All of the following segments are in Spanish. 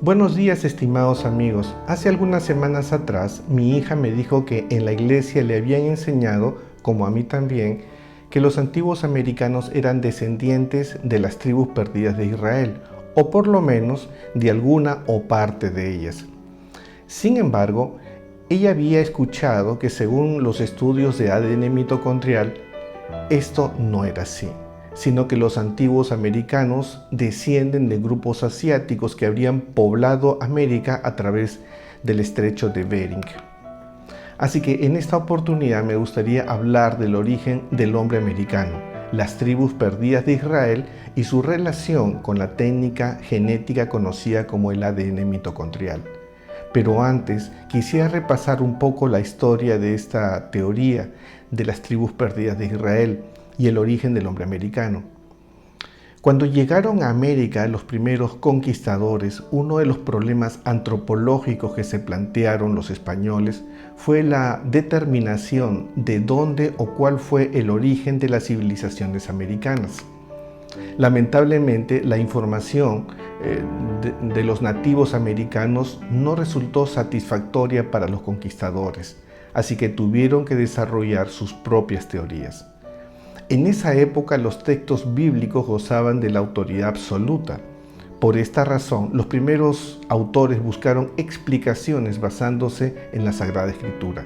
Buenos días, estimados amigos. Hace algunas semanas atrás, mi hija me dijo que en la iglesia le habían enseñado, como a mí también, que los antiguos americanos eran descendientes de las tribus perdidas de Israel, o por lo menos de alguna o parte de ellas. Sin embargo, ella había escuchado que según los estudios de ADN mitocondrial, esto no era así, sino que los antiguos americanos descienden de grupos asiáticos que habrían poblado América a través del estrecho de Bering. Así que en esta oportunidad me gustaría hablar del origen del hombre americano, las tribus perdidas de Israel y su relación con la técnica genética conocida como el ADN mitocondrial. Pero antes quisiera repasar un poco la historia de esta teoría de las tribus perdidas de Israel y el origen del hombre americano. Cuando llegaron a América los primeros conquistadores, uno de los problemas antropológicos que se plantearon los españoles fue la determinación de dónde o cuál fue el origen de las civilizaciones americanas. Lamentablemente, la información de los nativos americanos no resultó satisfactoria para los conquistadores, así que tuvieron que desarrollar sus propias teorías. En esa época los textos bíblicos gozaban de la autoridad absoluta. Por esta razón, los primeros autores buscaron explicaciones basándose en la Sagrada Escritura.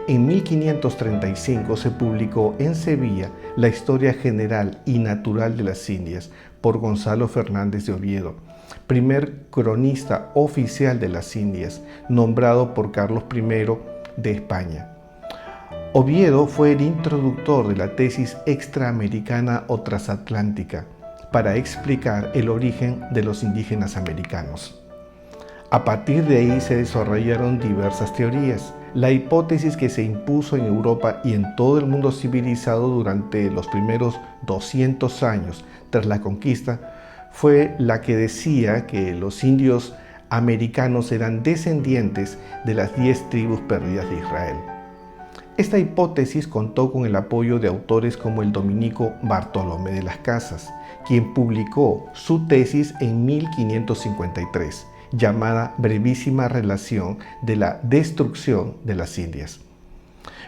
En 1535 se publicó en Sevilla la Historia General y Natural de las Indias por Gonzalo Fernández de Oviedo, primer cronista oficial de las Indias, nombrado por Carlos I de España. Oviedo fue el introductor de la tesis extraamericana o transatlántica para explicar el origen de los indígenas americanos. A partir de ahí se desarrollaron diversas teorías. La hipótesis que se impuso en Europa y en todo el mundo civilizado durante los primeros 200 años tras la conquista fue la que decía que los indios americanos eran descendientes de las 10 tribus perdidas de Israel. Esta hipótesis contó con el apoyo de autores como el dominico Bartolomé de las Casas, quien publicó su tesis en 1553, llamada Brevísima Relación de la Destrucción de las Indias.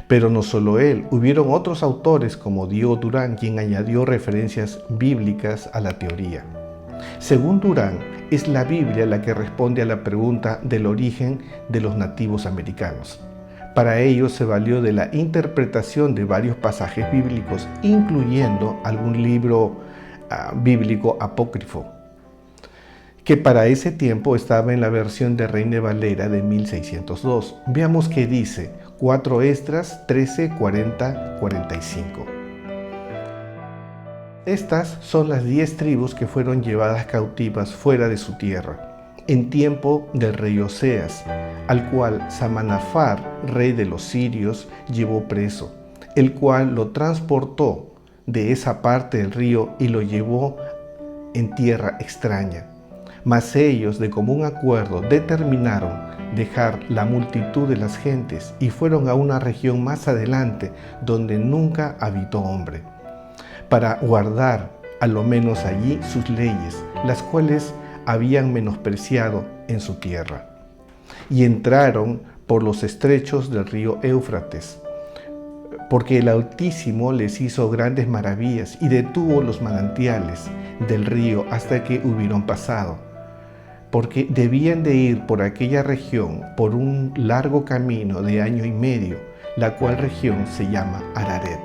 Pero no solo él, hubieron otros autores como Diego Durán, quien añadió referencias bíblicas a la teoría. Según Durán, es la Biblia la que responde a la pregunta del origen de los nativos americanos. Para ello se valió de la interpretación de varios pasajes bíblicos, incluyendo algún libro bíblico apócrifo, que para ese tiempo estaba en la versión de Reina Valera de 1602. Veamos qué dice, 4 Esdras 13, 40, 45. Estas son las 10 tribus que fueron llevadas cautivas fuera de su tierra, en tiempo del rey Oseas, al cual Samanafar, rey de los sirios, llevó preso, el cual lo transportó de esa parte del río y lo llevó en tierra extraña. Mas ellos de común acuerdo determinaron dejar la multitud de las gentes y fueron a una región más adelante donde nunca habitó hombre, para guardar a lo menos allí sus leyes, las cuales habían menospreciado en su tierra. Y entraron por los estrechos del río Éufrates, porque el Altísimo les hizo grandes maravillas y detuvo los manantiales del río hasta que hubieron pasado, porque debían de ir por aquella región por un largo camino de 1 año y medio, la cual región se llama Araret.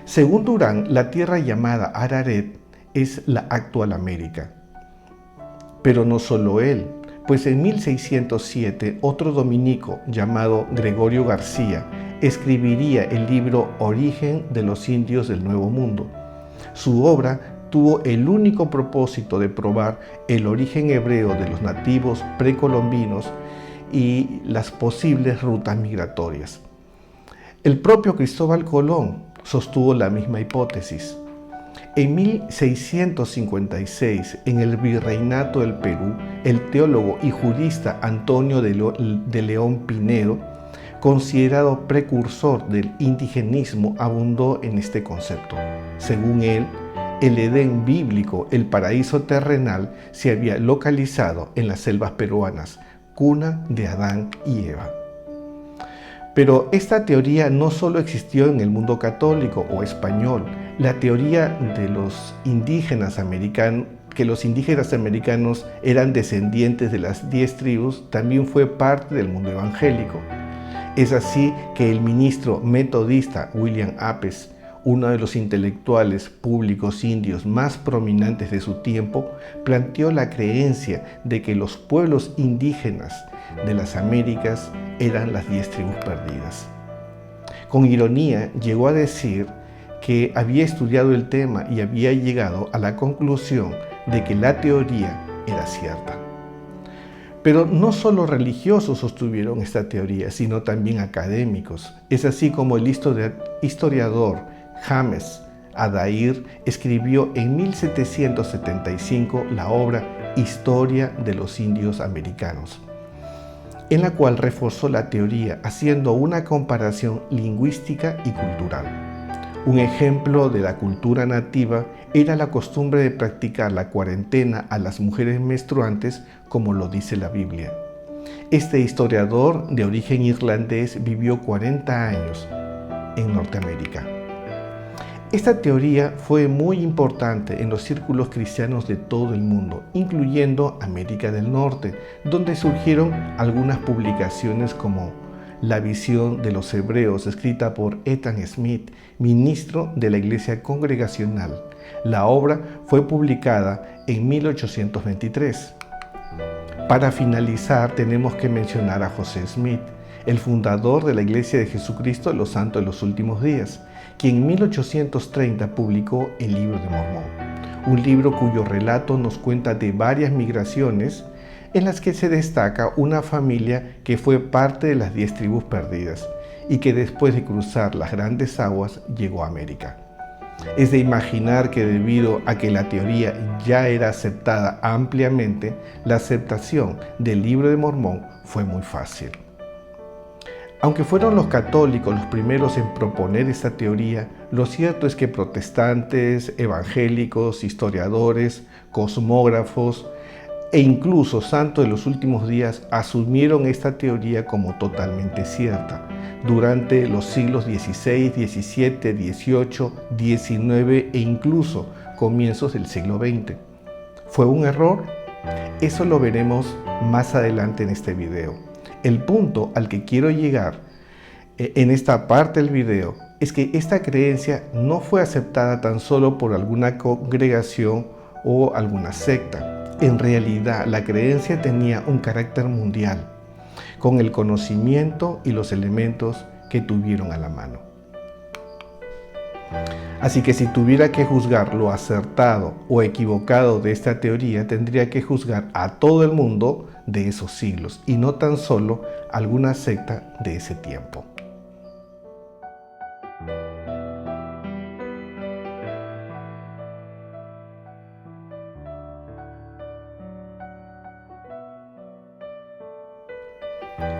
Según Durán, la tierra llamada Araret es la actual América. Pero no solo él, pues en 1607 otro dominico llamado Gregorio García escribiría el libro Origen de los Indios del Nuevo Mundo. Su obra tuvo el único propósito de probar el origen hebreo de los nativos precolombinos y las posibles rutas migratorias. El propio Cristóbal Colón sostuvo la misma hipótesis. En 1656, en el Virreinato del Perú, el teólogo y jurista Antonio de León Pinedo, considerado precursor del indigenismo, abundó en este concepto. Según él, el Edén bíblico, el paraíso terrenal, se había localizado en las selvas peruanas, cuna de Adán y Eva. Pero esta teoría no solo existió en el mundo católico o español. La teoría de los indígenas americanos, que los indígenas americanos eran descendientes de las 10 tribus, también fue parte del mundo evangélico. Es así que el ministro metodista William Apes, uno de los intelectuales públicos indios más prominentes de su tiempo, planteó la creencia de que los pueblos indígenas de las Américas eran las 10 tribus perdidas. Con ironía llegó a decir que había estudiado el tema y había llegado a la conclusión de que la teoría era cierta. Pero no solo religiosos sostuvieron esta teoría, sino también académicos. Es así como el historiador James Adair escribió en 1775 la obra Historia de los Indios Americanos, en la cual reforzó la teoría haciendo una comparación lingüística y cultural. Un ejemplo de la cultura nativa era la costumbre de practicar la cuarentena a las mujeres menstruantes, como lo dice la Biblia. Este historiador de origen irlandés vivió 40 años en Norteamérica. Esta teoría fue muy importante en los círculos cristianos de todo el mundo, incluyendo América del Norte, donde surgieron algunas publicaciones como La visión de los hebreos, escrita por Ethan Smith, ministro de la Iglesia Congregacional. La obra fue publicada en 1823. Para finalizar, tenemos que mencionar a José Smith, el fundador de la Iglesia de Jesucristo de los Santos de los Últimos Días, quien en 1830 publicó el Libro de Mormón, un libro cuyo relato nos cuenta de varias migraciones en las que se destaca una familia que fue parte de las 10 tribus perdidas y que después de cruzar las grandes aguas llegó a América. Es de imaginar que debido a que la teoría ya era aceptada ampliamente, la aceptación del Libro de Mormón fue muy fácil. Aunque fueron los católicos los primeros en proponer esta teoría, lo cierto es que protestantes, evangélicos, historiadores, cosmógrafos e incluso santos de los últimos días asumieron esta teoría como totalmente cierta durante los siglos XVI, XVII, XVIII, XIX e incluso comienzos del siglo XX. ¿Fue un error? Eso lo veremos más adelante en este video. El punto al que quiero llegar en esta parte del video es que esta creencia no fue aceptada tan solo por alguna congregación o alguna secta. En realidad, la creencia tenía un carácter mundial, con el conocimiento y los elementos que tuvieron a la mano. Así que si tuviera que juzgar lo acertado o equivocado de esta teoría, tendría que juzgar a todo el mundo de esos siglos y no tan solo alguna secta de ese tiempo.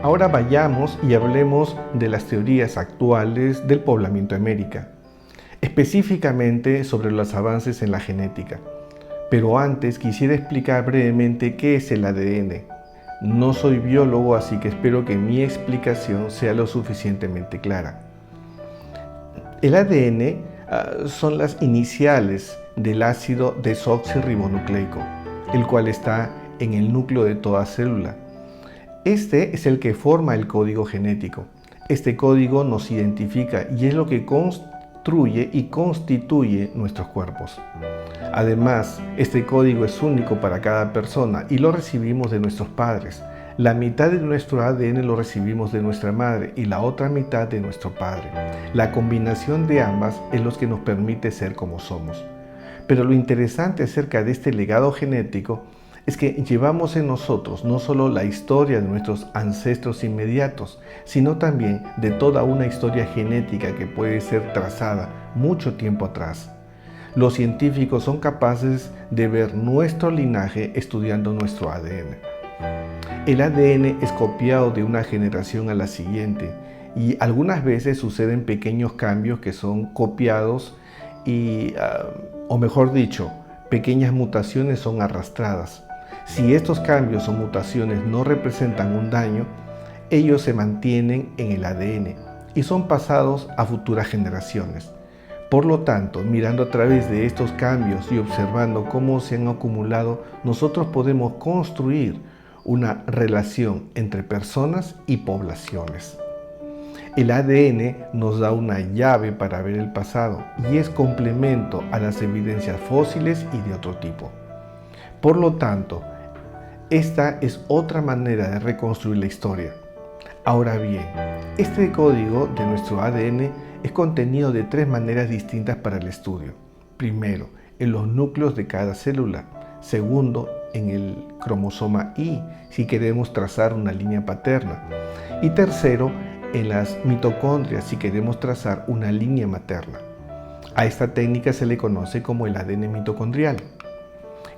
Ahora vayamos y hablemos de las teorías actuales del poblamiento de América, específicamente sobre los avances en la genética. Pero antes quisiera explicar brevemente qué es el ADN. No soy biólogo, así que espero que mi explicación sea lo suficientemente clara. El ADN son las iniciales del ácido desoxirribonucleico, el cual está en el núcleo de toda célula. Este es el que forma el código genético. Este código nos identifica y es lo que construye y constituye nuestros cuerpos. Además, este código es único para cada persona y lo recibimos de nuestros padres. La mitad de nuestro ADN lo recibimos de nuestra madre y la otra mitad de nuestro padre. La combinación de ambas es lo que nos permite ser como somos. Pero lo interesante acerca de este legado genético es que llevamos en nosotros no solo la historia de nuestros ancestros inmediatos, sino también de toda una historia genética que puede ser trazada mucho tiempo atrás. Los científicos son capaces de ver nuestro linaje estudiando nuestro ADN. El ADN es copiado de una generación a la siguiente y algunas veces suceden pequeños cambios que son copiados o mejor dicho, pequeñas mutaciones son arrastradas. Si estos cambios o mutaciones no representan un daño, ellos se mantienen en el ADN y son pasados a futuras generaciones. Por lo tanto, mirando a través de estos cambios y observando cómo se han acumulado, nosotros podemos construir una relación entre personas y poblaciones. El ADN nos da una llave para ver el pasado y es complemento a las evidencias fósiles y de otro tipo. Por lo tanto, esta es otra manera de reconstruir la historia. Ahora bien, este código de nuestro ADN es contenido de tres maneras distintas para el estudio. Primero, en los núcleos de cada célula. Segundo, en el cromosoma Y, si queremos trazar una línea paterna. Y tercero, en las mitocondrias, si queremos trazar una línea materna. A esta técnica se le conoce como el ADN mitocondrial.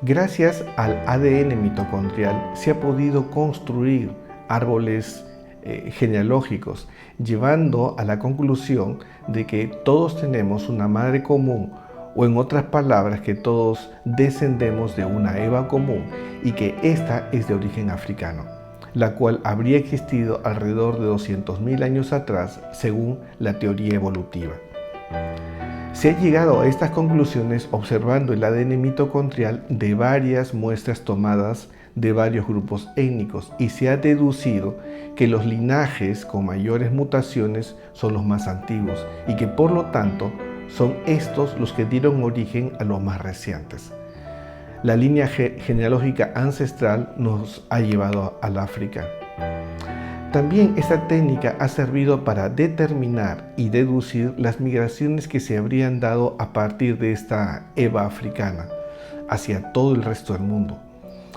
Gracias al ADN mitocondrial se ha podido construir árboles genealógicos, llevando a la conclusión de que todos tenemos una madre común, o en otras palabras, que todos descendemos de una Eva común y que ésta es de origen africano, la cual habría existido alrededor de 200.000 años atrás, según la teoría evolutiva. Se ha llegado a estas conclusiones observando el ADN mitocondrial de varias muestras tomadas de varios grupos étnicos y se ha deducido que los linajes con mayores mutaciones son los más antiguos y que por lo tanto son estos los que dieron origen a los más recientes. La línea genealógica ancestral nos ha llevado al África. También esta técnica ha servido para determinar y deducir las migraciones que se habrían dado a partir de esta Eva africana hacia todo el resto del mundo.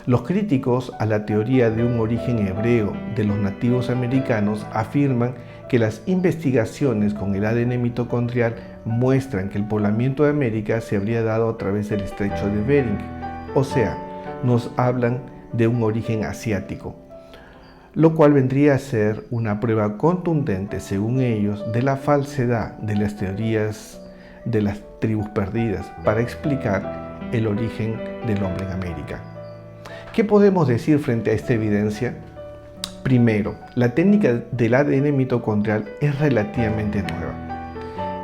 Los críticos a la teoría de un origen hebreo de los nativos americanos afirman que las investigaciones con el ADN mitocondrial muestran que el poblamiento de América se habría dado a través del estrecho de Bering, o sea, nos hablan de un origen asiático, lo cual vendría a ser una prueba contundente, según ellos, de la falsedad de las teorías de las tribus perdidas para explicar el origen del hombre en América. ¿Qué podemos decir frente a esta evidencia? Primero, la técnica del ADN mitocondrial es relativamente nueva.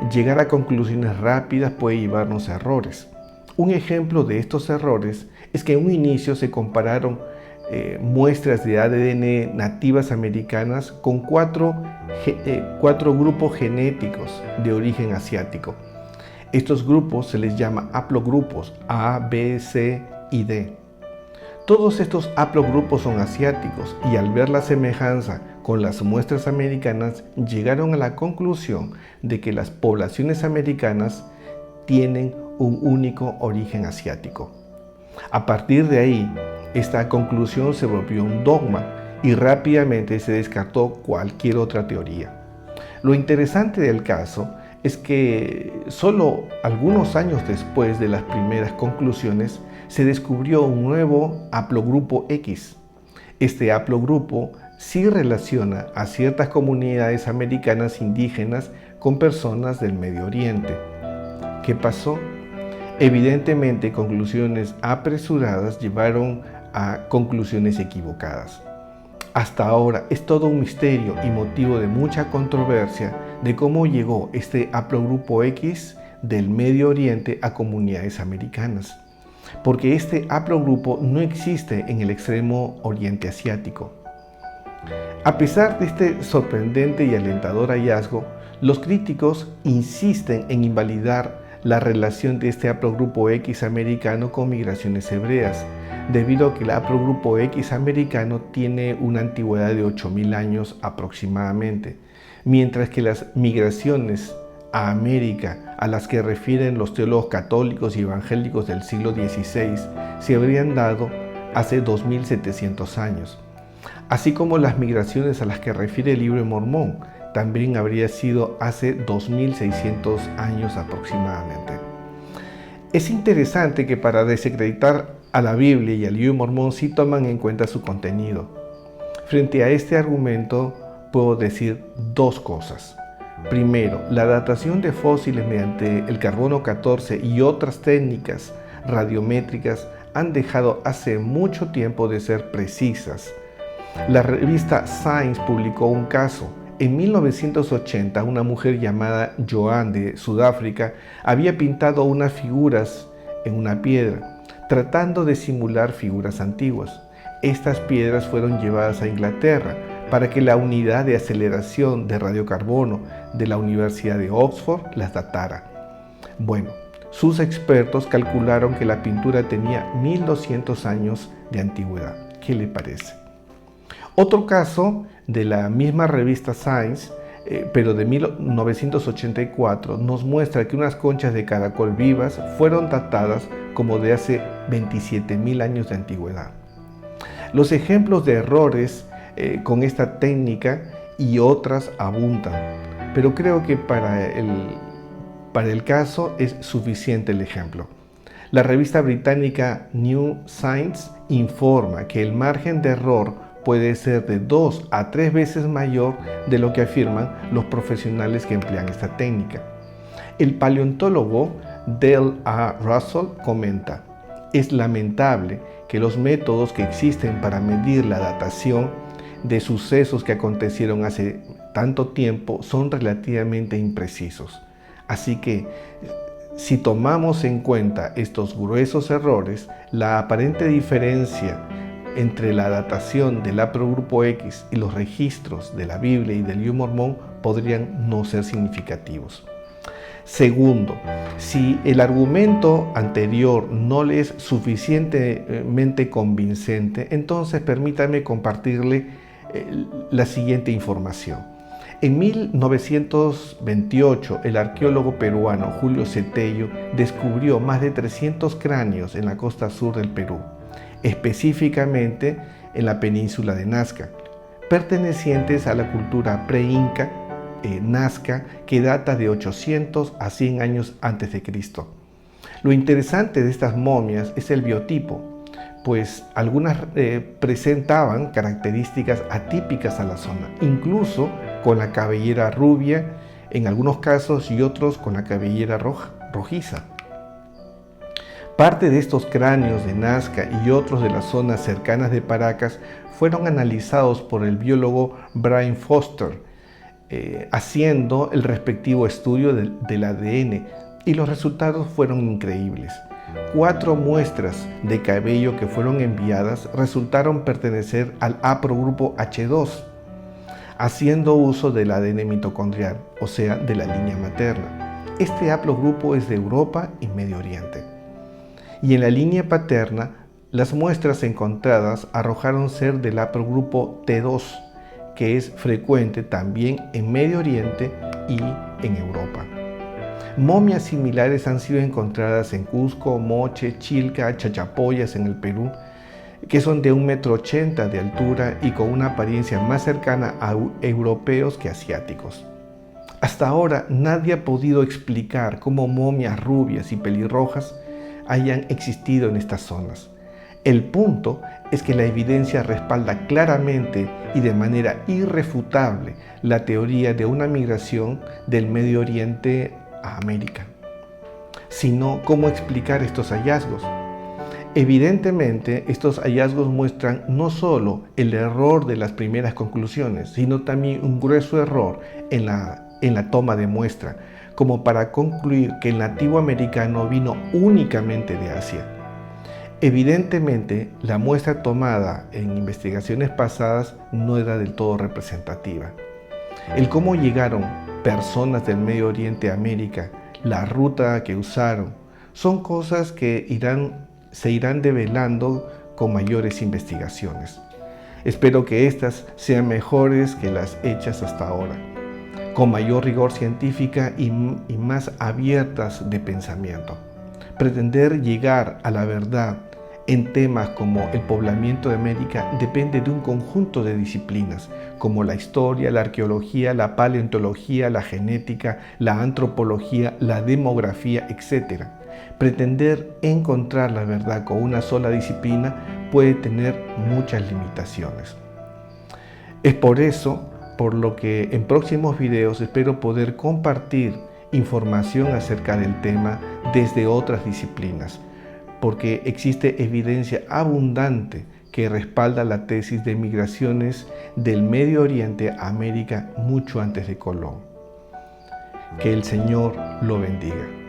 Llegar a conclusiones rápidas puede llevarnos a errores. Un ejemplo de estos errores es que en un inicio se compararon muestras de ADN nativas americanas con cuatro grupos genéticos de origen asiático. Estos grupos se les llama haplogrupos A, B, C y D. Todos estos haplogrupos son asiáticos y al ver la semejanza con las muestras americanas llegaron a la conclusión de que las poblaciones americanas tienen un único origen asiático. A partir de ahí, esta conclusión se volvió un dogma y rápidamente se descartó cualquier otra teoría. Lo interesante del caso es que solo algunos años después de las primeras conclusiones se descubrió un nuevo haplogrupo X. Este haplogrupo sí relaciona a ciertas comunidades americanas indígenas con personas del Medio Oriente. ¿Qué pasó? Evidentemente, conclusiones apresuradas llevaron a conclusiones equivocadas. Hasta ahora es todo un misterio y motivo de mucha controversia de cómo llegó este haplogrupo X del Medio Oriente a comunidades americanas, porque este haplogrupo no existe en el extremo oriente asiático. A pesar de este sorprendente y alentador hallazgo, los críticos insisten en invalidar la relación de este haplogrupo X americano con migraciones hebreas, debido a que el haplogrupo X americano tiene una antigüedad de 8.000 años aproximadamente, mientras que las migraciones a América a las que refieren los teólogos católicos y evangélicos del siglo XVI se habrían dado hace 2.700 años, así como las migraciones a las que refiere el libro de Mormón también habría sido hace 2.600 años aproximadamente. Es interesante que para desacreditar a la Biblia y al libro de Mormón sí toman en cuenta su contenido. Frente a este argumento puedo decir dos cosas. Primero, la datación de fósiles mediante el carbono 14 y otras técnicas radiométricas han dejado hace mucho tiempo de ser precisas. La revista Science publicó un caso. En 1980, una mujer llamada Joan de Sudáfrica había pintado unas figuras en una piedra, tratando de simular figuras antiguas. Estas piedras fueron llevadas a Inglaterra para que la unidad de aceleración de radiocarbono de la Universidad de Oxford las datara. Bueno, sus expertos calcularon que la pintura tenía 1200 años de antigüedad. ¿Qué le parece? Otro caso de la misma revista Science, pero de 1984, nos muestra que unas conchas de caracol vivas fueron datadas como de hace 27.000 años de antigüedad. Los ejemplos de errores con esta técnica y otras abundan, pero creo que para el caso es suficiente el ejemplo. La revista británica New Science informa que el margen de error puede ser de 2 a 3 veces mayor de lo que afirman los profesionales que emplean esta técnica. El paleontólogo Dale A. Russell comenta: es lamentable que los métodos que existen para medir la datación de sucesos que acontecieron hace tanto tiempo son relativamente imprecisos. Así que, si tomamos en cuenta estos gruesos errores, la aparente diferencia entre la datación del haplogrupo X y los registros de la Biblia y del libro Mormón podrían no ser significativos. Segundo, si el argumento anterior no le es suficientemente convincente, entonces permítame compartirle la siguiente información. En 1928, el arqueólogo peruano Julio Cetello descubrió más de 300 cráneos en la costa sur del Perú, específicamente en la península de Nazca, pertenecientes a la cultura pre-inca Nazca, que data de 800 a 100 años antes de Cristo. Lo interesante de estas momias es el biotipo, pues algunas presentaban características atípicas a la zona, incluso con la cabellera rubia en algunos casos y otros con la cabellera rojiza. Parte de estos cráneos de Nazca y otros de las zonas cercanas de Paracas fueron analizados por el biólogo Brian Foster, haciendo el respectivo estudio del ADN, y los resultados fueron increíbles. 4 muestras de cabello que fueron enviadas resultaron pertenecer al haplogrupo H2, haciendo uso del ADN mitocondrial, o sea, de la línea materna. Este haplogrupo es de Europa y Medio Oriente. Y en la línea paterna, las muestras encontradas arrojaron ser del haplogrupo T2, que es frecuente también en Medio Oriente y en Europa. Momias similares han sido encontradas en Cusco, Moche, Chilca, Chachapoyas en el Perú, que son de 1,80 m de altura y con una apariencia más cercana a europeos que asiáticos. Hasta ahora nadie ha podido explicar cómo momias rubias y pelirrojas hayan existido en estas zonas. El punto es que la evidencia respalda claramente y de manera irrefutable la teoría de una migración del Medio Oriente a América. Si no, ¿cómo explicar estos hallazgos? Evidentemente, estos hallazgos muestran no solo el error de las primeras conclusiones, sino también un grueso error en la toma de muestra, como para concluir que el nativo americano vino únicamente de Asia. Evidentemente, la muestra tomada en investigaciones pasadas no era del todo representativa. El cómo llegaron personas del Medio Oriente a América, la ruta que usaron, son cosas que se irán develando con mayores investigaciones. Espero que estas sean mejores que las hechas hasta ahora, con mayor rigor científica y más abiertas de pensamiento. Pretender llegar a la verdad en temas como el poblamiento de América depende de un conjunto de disciplinas, como la historia, la arqueología, la paleontología, la genética, la antropología, la demografía, etc. Pretender encontrar la verdad con una sola disciplina puede tener muchas limitaciones. Es por eso por lo que en próximos videos espero poder compartir información acerca del tema desde otras disciplinas, porque existe evidencia abundante que respalda la tesis de migraciones del Medio Oriente a América mucho antes de Colón. Que el Señor lo bendiga.